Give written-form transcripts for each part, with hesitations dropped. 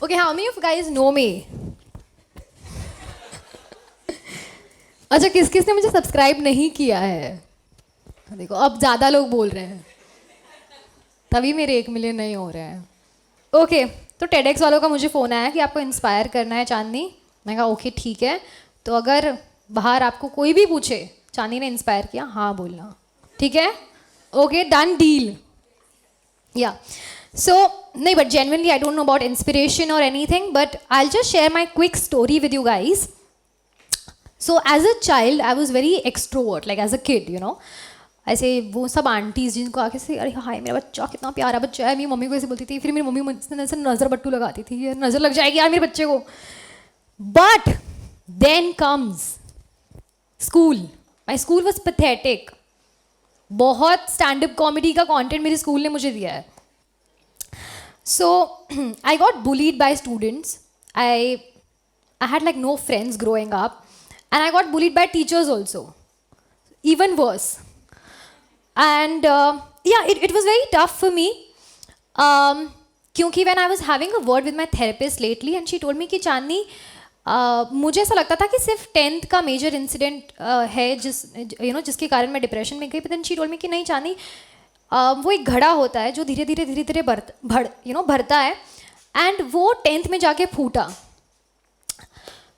Okay, how many of you guys know me? अच्छा, किस किस ने मुझे सब्सक्राइब नहीं किया है? देखो, अब ज़्यादा लोग बोल रहे हैं, तभी मेरे 1 मिलियन नहीं हो रहे हैं. ओके, तो टेडेक्स वालों का मुझे फ़ोन आया कि आपको इंस्पायर करना है चांदनी. मैं कहा ओके ठीक है. तो अगर बाहर आपको कोई भी पूछे चांदनी ने इंस्पायर किया, हाँ बोलना. ठीक है? Okay, done deal. या so no, but genuinely I don't know about inspiration or anything, but I'll just share my quick story with you guys. So as a child I was very extrovert, like as a kid, you know. ऐसे वो सब aunties जिनको आके से अरे हाय मेरा बच्चा कितना प्यारा बच्चा है, मेरी मम्मी को ऐसे बोलती थी. फिर मेरी मम्मी मुझसे नज़र बट्टू लगाती थी, ये नज़र लग जाएगी यार मेरे बच्चे को. But then comes school. My school was pathetic. बहुत स्टैंड अप कॉमेडी का कॉन्टेंट मेरे स्कूल ने मुझे दिया है. So I got bullied by students. I had like no friends growing up, and I got bullied by teachers also. Even worse. And yeah, it was very tough for me. क्योंकि when I was having a word with my therapist lately, and she told me कि चांदनी मुझे ऐसा लगता था कि सिर्फ 10th का major incident है जिसके कारण मैं डिप्रेशन में गई. But then she told me कि नहीं चांदनी, वो एक घड़ा होता है जो धीरे धीरे भरता है, एंड वो 10th में जाके फूटा.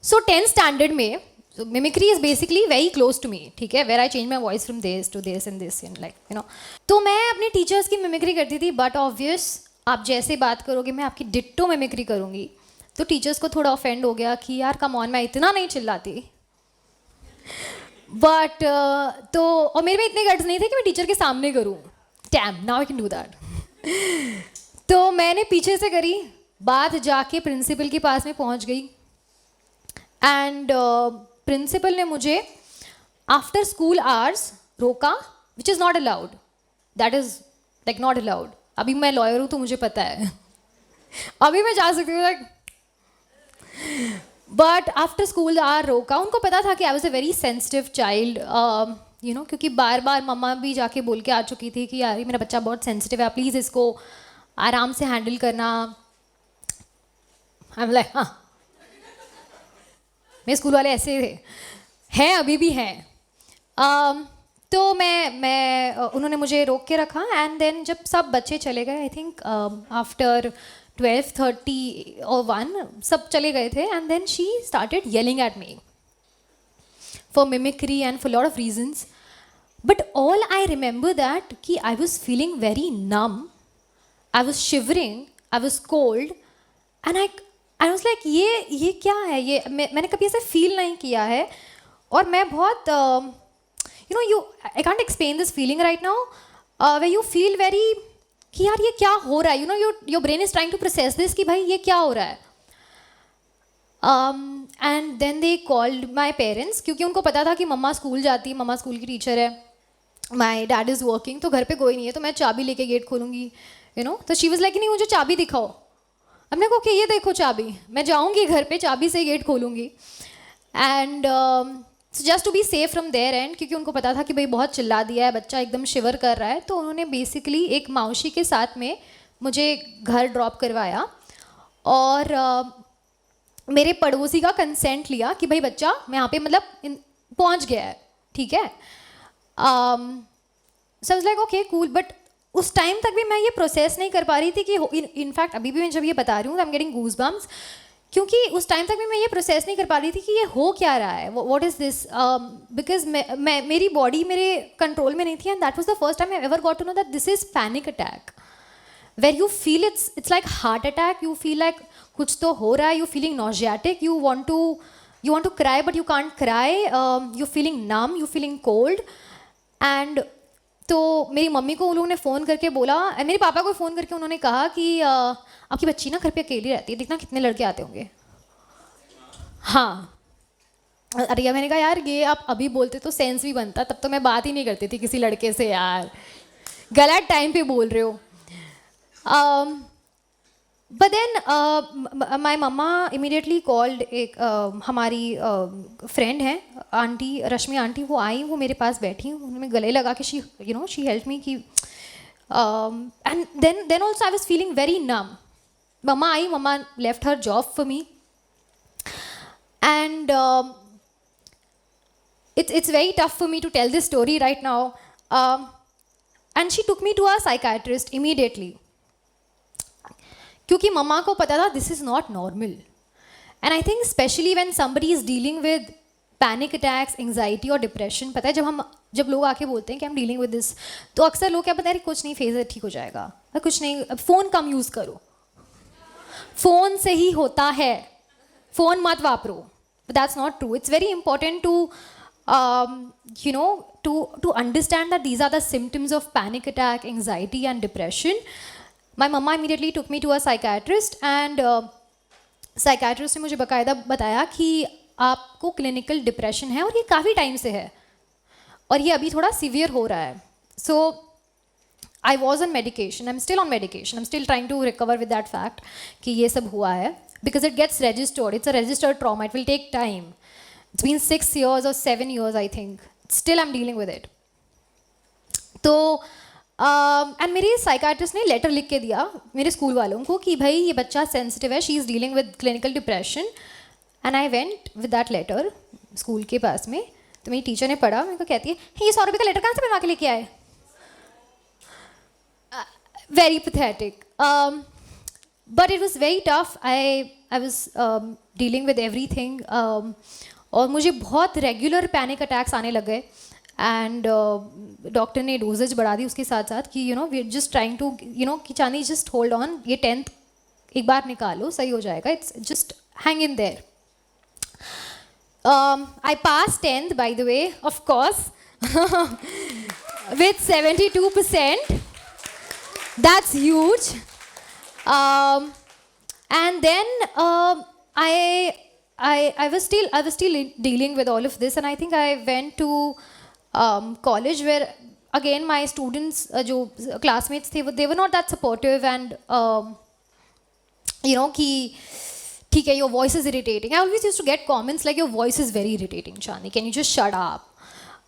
सो 10th स्टैंडर्ड में mimicry is basically very close to me. ठीक है, where I change my voice from this to this and this and like तो मैं अपने टीचर्स की मिमिक्री करती थी. बट ऑब्वियस आप जैसे बात करोगे मैं आपकी डिट्टो मिमिक्री करूँगी, तो टीचर्स को थोड़ा ऑफेंड हो गया कि यार कम ऑन, मैं इतना नहीं चिल्लाती. बट तो और मेरे में इतने गट्स नहीं थे कि मैं टीचर के सामने करूँ. Damn, now I can do that. तो मैंने पीछे से करी, बात जाके प्रिंसिपल के पास में पहुंच गई. एंड प्रिंसिपल ने मुझे आफ्टर स्कूल आवर्स रोका, which is not allowed. That is like not allowed. अभी मैं लॉयर हूँ तो मुझे पता है. अभी मैं जा सकती हूँ like. But after school hour रोका. उनको पता था कि I was a very sensitive child, क्योंकि बार बार मम्मा भी जाके बोल के आ चुकी थी कि यार मेरा बच्चा बहुत सेंसिटिव है, प्लीज़ इसको आराम से हैंडल करना. आई एम लाइक हाँ, मेरे स्कूल वाले ऐसे थे, हैं अभी भी हैं. तो उन्होंने मुझे रोक के रखा. एंड देन जब सब बच्चे चले गए, आई थिंक आफ्टर 12:30 और 1 सब चले गए थे, and then she started yelling at me for mimicry and for a lot of reasons. But all I remember that कि I was feeling very numb, I was shivering, I was cold, and I was like ये क्या है, ये मैंने कभी ऐसे feel नहीं किया है. और मैं बहुत I can't explain this feeling right now, where you feel very कि यार ये क्या हो रहा है. your brain is trying to process this कि भाई ये क्या हो रहा है. And then they called my parents, क्योंकि उनको पता था कि मम्मा स्कूल जाती है, मम्मा स्कूल की टीचर है, माई डैड इज़ वर्किंग, तो घर पे कोई नहीं है, तो मैं चाबी लेके गेट खोलूँगी. तो शी वाज लाइक नहीं मुझे चाबी दिखाओ. अब मैं ओके ये देखो चाबी, मैं जाऊँगी घर पे चाबी से गेट खोलूँगी. And just to be safe from there and, क्योंकि उनको पता था कि भाई बहुत चिल्ला दिया है, बच्चा एकदम शिवर कर रहा है, तो उन्होंने बेसिकली एक मौसी के साथ में मुझे घर ड्रॉप करवाया. और मेरे पड़ोसी का कंसेंट लिया कि भाई बच्चा मैं यहाँ पे मतलब पहुँच गया है. ठीक है. So was like okay cool. But उस टाइम तक भी मैं ये प्रोसेस नहीं कर पा रही थी कि इनफैक्ट अभी भी मैं जब ये बता रही हूँ I am getting goose bumps, क्योंकि उस टाइम तक भी मैं ये प्रोसेस नहीं कर पा रही थी कि ये हो क्या रहा है, व्हाट इज़ दिस. बिकॉज मेरी बॉडी मेरे कंट्रोल में नहीं थी. And that was the first time I ever got to know that this is panic attack, where you feel it's like heart attack. You feel like कुछ तो हो रहा है, you feeling nauseatic, you want to cry but you can't cry, you feeling numb, you feeling cold. And तो मेरी mummy को उन लोगों ने फ़ोन करके बोला, मेरे पापा को फ़ोन करके उन्होंने कहा कि आपकी बच्ची ना घर पे अकेली रहती है, देखना कितने लड़के आते होंगे. हाँ. अरे मैंने कहा यार ये आप अभी बोलते तो सेंस भी बनता, तब तो मैं बात ही नहीं करती थी किसी लड़के से. यार गलत टाइम पे बोल रहे हो. But then my mama immediately called एक हमारी फ्रेंड है आंटी, रश्मि आंटी, वो आई, वो मेरे पास बैठी, उन्होंने गले लगा के she helped me कि and then also I was feeling very numb. Mama I, mama left her job for me, and it's very tough for me to tell this story right now. And she took me to a psychiatrist immediately. क्योंकि मम्मा को पता था this is not normal. And I think especially when somebody is dealing with panic attacks, anxiety और depression, पता है जब लोग आके बोलते हैं कि I'm dealing with this, तो अक्सर लोग क्या पता है, कुछ नहीं, फेज है, ठीक हो जाएगा, कुछ नहीं, फ़ोन कम यूज़ करो, फ़ोन से ही होता है, फ़ोन मत वापरो. But that's not true. It's very important to to understand that these are the symptoms of panic attack, anxiety and depression. My mama immediately took me to a psychiatrist, and psychiatrist ने मुझे बाकायदा बताया कि आपको clinical depression है और ये काफ़ी टाइम से है और ये अभी थोड़ा severe हो रहा है. So I was on medication. I'm still on medication. I'm still trying to recover with that fact कि ये सब हुआ है, because it gets registered. It's a registered trauma. It will take time. It's been 6 years or 7 years, I think. Still I'm dealing with it. तो and मेरे psychiatrist ने letter लिख के दिया मेरे स्कूल वालों को कि भाई ये बच्चा सेंसिटिव है, she is dealing with clinical depression. And I went with that letter school के पास में. तो मेरी टीचर ने पढ़ा, मेरे को कहती है ये 100 रुपये का लेटर कहाँ से बनवा के लेके आए. Very pathetic. But it was very tough. I was dealing with every thing, और मुझे बहुत रेगुलर पैनिक अटैक्स आने लग गए. एंड डॉक्टर ने डोजेज बढ़ा दी उसके साथ साथ कि we are just trying to कि चांदी जस्ट होल्ड ऑन, ये 10th एक बार निकालो, सही हो जाएगा, it's just hang in their. I pass 10th by the way, of course, with 72%. That's huge. And then I was still dealing with all of this, and I think I went to college where again my students, जो classmates थे, they were not that supportive, and कि ठीक है, your voice is irritating. I always used to get comments like your voice is very irritating, Chani. Can you just shut up?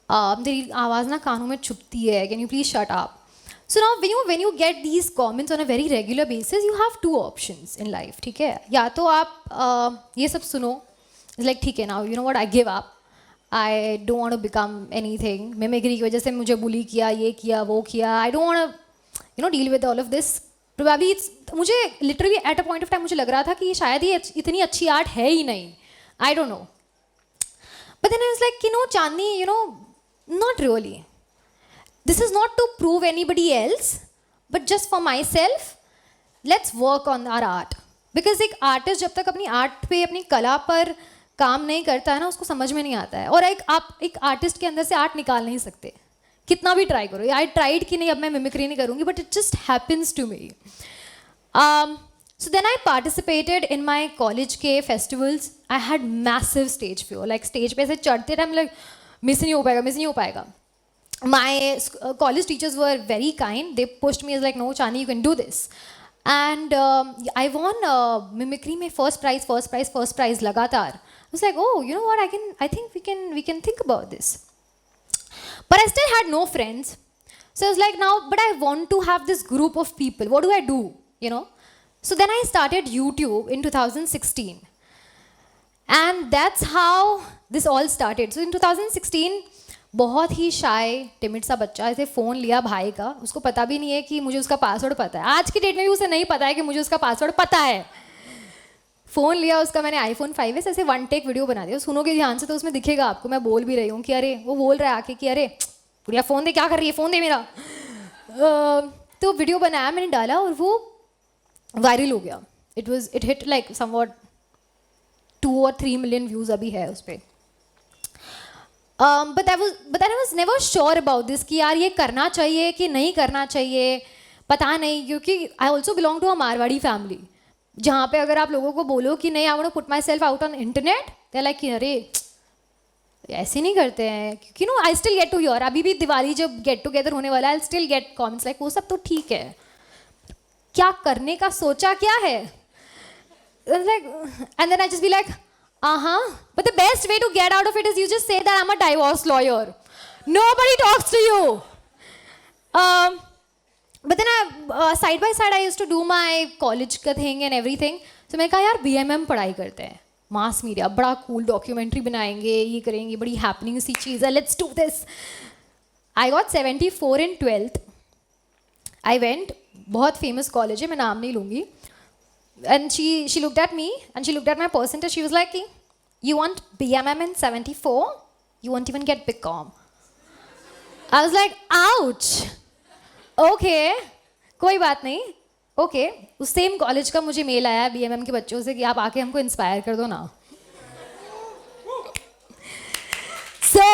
तेरी आवाज़ ना कानों में चुभती है. Can you please shut up? So now when you get these comments on a very regular basis, you have two options in life. ठीक है, या तो आप ये सब सुनो, it's like ठीक है, now you know what, I give up. I don't want to become anything. Mimicry की वजह से मुझे बुली किया, ये किया, वो किया. I don't want to deal with all of this. Probably मुझे literally at a point of time मुझे लग रहा था कि शायद ये इतनी अच्छी आर्ट है ही नहीं. I don't know. But then I was like, Chandni, not really. This is not to prove anybody else, but just for myself. Let's work on our art. Because एक artist जब तक अपनी art पे, अपनी कला पर काम नहीं करता है ना, उसको समझ में नहीं आता है. और आप एक आर्टिस्ट के अंदर से आर्ट निकाल नहीं सकते, कितना भी ट्राई करो. आई ट्राइड कि नहीं अब मैं मिमिक्री नहीं करूँगी, but it just happens to me. So then I participated in my college के festivals. I had massive stage fear. Like stage पे से चढ़ते टाइम लाइक मिस नहीं हो पाएगा. My college teachers were very kind. They pushed me as like, no, Chani, you can do this. And I won mimicry में first prize लगातार. I was like, oh, you know what? I think we can think about this. But I still had no friends. So I was like, now, but I want to have this group of people. What do I do? So then I started YouTube in 2016. And that's how this all started. So in 2016, बहुत ही शाय timid सा बच्चा, ऐसे phone लिया भाई का, उसको पता भी नहीं है कि मुझे उसका पासवर्ड पता है. आज की डेट में भी उसे नहीं पता है कि मुझे उसका पासवर्ड पता है. फ़ोन लिया उसका मैंने, iPhone 5s, ऐसे 1 टेक वीडियो बना दिया. सुनोगे ध्यान से तो उसमें दिखेगा आपको, मैं बोल भी रही हूँ कि अरे, वो बोल रहा है आके कि अरे गुड़िया फ़ोन दे, क्या कर रही है, फ़ोन दे मेरा. तो वीडियो बनाया मैंने, डाला और वो वायरल हो गया. It hit like somewhat 2 or 3 million views अभी है उस पर. But I was never sure about this कि यार ये करना चाहिए कि नहीं करना चाहिए, पता नहीं. क्योंकि I also belong to a Marwari family, जहाँ पे अगर आप लोगों को बोलो कि नहीं, I want to put myself out on internet, they're like कि अरे ऐसे नहीं करते हैं. क्योंकि I still get to hear, अभी भी दिवाली जब get together होने वाला है, I'll still get comments like वो सब तो ठीक है, क्या करने का सोचा क्या है. Like, and then I just be like, but the best way to get out of it is you just say that I'm a divorce lawyer. Nobody talks to you. But then side by side I used to do my college का thing and everything. So मैंने कहा यार BMM पढ़ाई करते हैं, mass media, बड़ा cool documentary बनाएंगे, ये करेंगे, बड़ी हैपनिंग सी चीज़ है, let's do this. I got 74 in 12th. I went, बहुत फेमस कॉलेज है, मैं नाम नहीं लूँगी. And she looked at me and she looked at my percentage. She was like, you want BMM in 74? You won't even get BCom. I was like, ouch. Okay कोई बात नहीं. Okay उस same college का मुझे mail आया BMM के बच्चों से कि आप आके हमको इंस्पायर कर दो ना. सो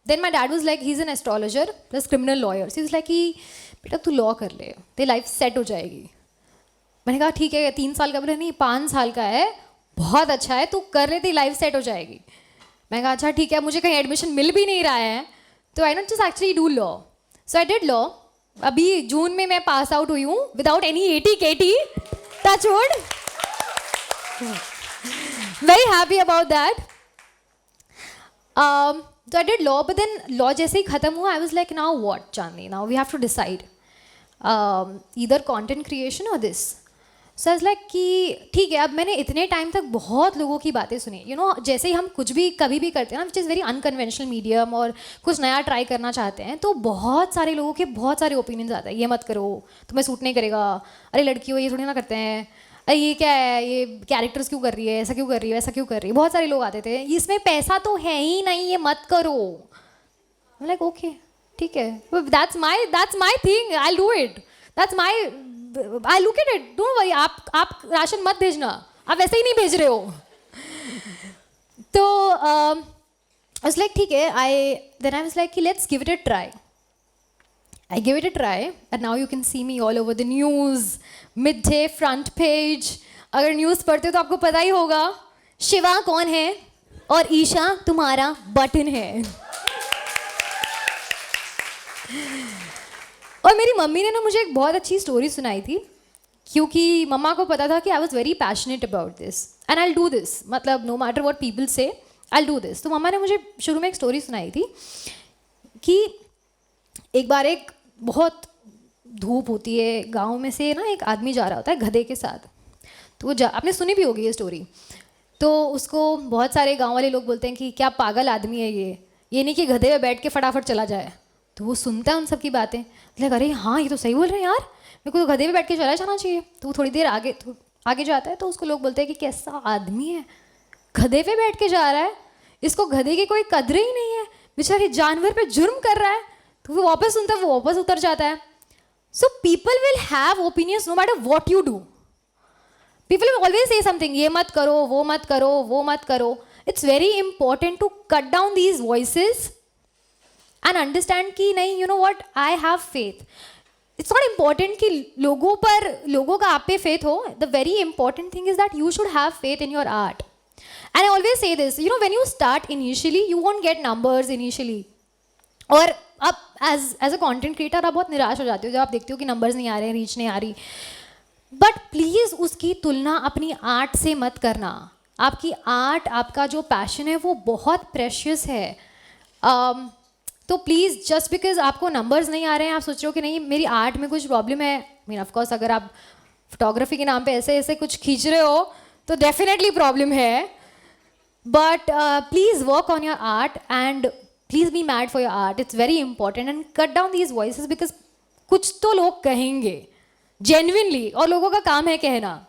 then my dad was like, he's an astrologer plus criminal lawyer. So he was like कि बेटा तू लॉ कर ले, तेरी लाइफ सेट हो जाएगी. मैंने कहा ठीक है, 3 साल का, बोला नहीं 5 साल का है, बहुत अच्छा है, तू कर ले, तेरी लाइफ सेट हो जाएगी. मैं कहा अच्छा ठीक है, मुझे कहीं एडमिशन मिल भी नहीं रहा है, तो I not just actually do law. So I did law. अभी जून में मैं पास आउट हुई हूँ without any 80 KT. Touch wood. Very happy about that. So I did law, but then law जैसे ही खत्म हुआ, I was like, now what, Chandni? Now we have to decide either content creation or this. So I was like कि ठीक है, अब मैंने इतने time तक बहुत लोगों की बातें सुनी, you know, जैसे ही हम कुछ भी कभी भी करते हैं ना, which is very unconventional medium, और कुछ नया ट्राई करना चाहते हैं, तो बहुत सारे लोगों के बहुत सारे ओपिनियंस आते हैं. ये मत करो, तुम्हें सूट नहीं करेगा, अरे लड़कियों ये थोड़ी ना करते हैं, अरे ये क्या है, ये कैरेक्टर्स क्यों कर रही है, ऐसा क्यों कर रही है, ऐसा क्यों कर रही है. बहुत सारे लोग आते थे, इसमें पैसा तो है ही नहीं, ये मत करो. I'm like ओके ठीक है, that's my thing, I'll do it, that's my, I look at it, don't worry, आप राशन मत भेजना, आप वैसे ही नहीं भेज रहे हो. तो I was like ठीक है, then I was like let's give it a try. I gave it a try and now you can see me all over the news, midday front page. अगर न्यूज़ पढ़ते हो तो आपको पता ही होगा शिवा कौन है और ईशा तुम्हारा बटन है. और मेरी मम्मी ने ना मुझे एक बहुत अच्छी स्टोरी सुनाई थी, क्योंकि मम्मा को पता था कि I was very passionate about this and I do this, मतलब नो मैटर वॉट पीपल से आई डू दिस. तो मम्मा ने मुझे शुरू में एक स्टोरी सुनाई थी कि एक बार एक बहुत धूप होती है, गांव में से ना एक आदमी जा रहा होता है गधे के साथ. तो वो आपने सुनी भी होगी ये स्टोरी. तो उसको बहुत सारे गांव वाले लोग बोलते हैं कि क्या पागल आदमी है ये नहीं कि गधे पे बैठ के फटाफट चला जाए. तो वो सुनता है उन सब की बातें, लगा अरे हाँ ये तो सही बोल रहे हैं यार, मेरे को तो गधे पे बैठ के चला जाना चाहिए. तो वो थोड़ी देर आगे जाता है, तो उसको लोग बोलते हैं कि कैसा आदमी है, गधे पे बैठ के जा रहा है, इसको गधे की कोई कदर ही नहीं है, बेचारे जानवर पे जुर्म कर रहा है. तो वो वापस सुनता है, वो वापस उतर जाता है. So people will have opinions no matter what you do. People will always say something, ये मत करो, वो मत करो, वो मत करो. It's very important to cut down these voices and understand कि नहीं, you know what, I have faith. It's not important कि लोगों का आप पे फेथ हो. The very important thing is that you should have faith in your art. And I always say this, you know, when you start initially you won't get numbers initially, और अब as a content creator आप बहुत निराश हो जाते हो जब आप देखते हो कि नंबर्स नहीं आ रहे हैं, रीच नहीं आ रही. बट प्लीज़ उसकी तुलना अपनी आर्ट से मत करना. आपकी आर्ट, आपका जो पैशन है वो बहुत प्रेशियस है. तो प्लीज़ जस्ट बिकॉज आपको नंबर्स नहीं आ रहे हैं, आप सोच रहे हो कि नहीं मेरी आर्ट में कुछ प्रॉब्लम है. मीन ऑफ कोर्स अगर आप फोटोग्राफी के नाम पे ऐसे ऐसे कुछ खींच रहे हो तो डेफिनेटली प्रॉब्लम है. But please work on your art and please be mad for your art. It's very important and cut down these voices because कुछ तो लोग कहेंगे जेन्युइनली, और लोगों का काम है कहना.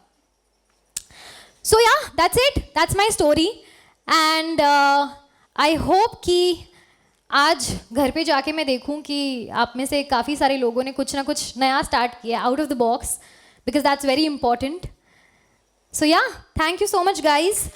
सो या that's it, that's my story. And I hope कि आज घर पे जाके मैं देखूं कि आप में से काफ़ी सारे लोगों ने कुछ ना कुछ नया स्टार्ट किया out of the box, because that's very important. So yeah thank you so much guys.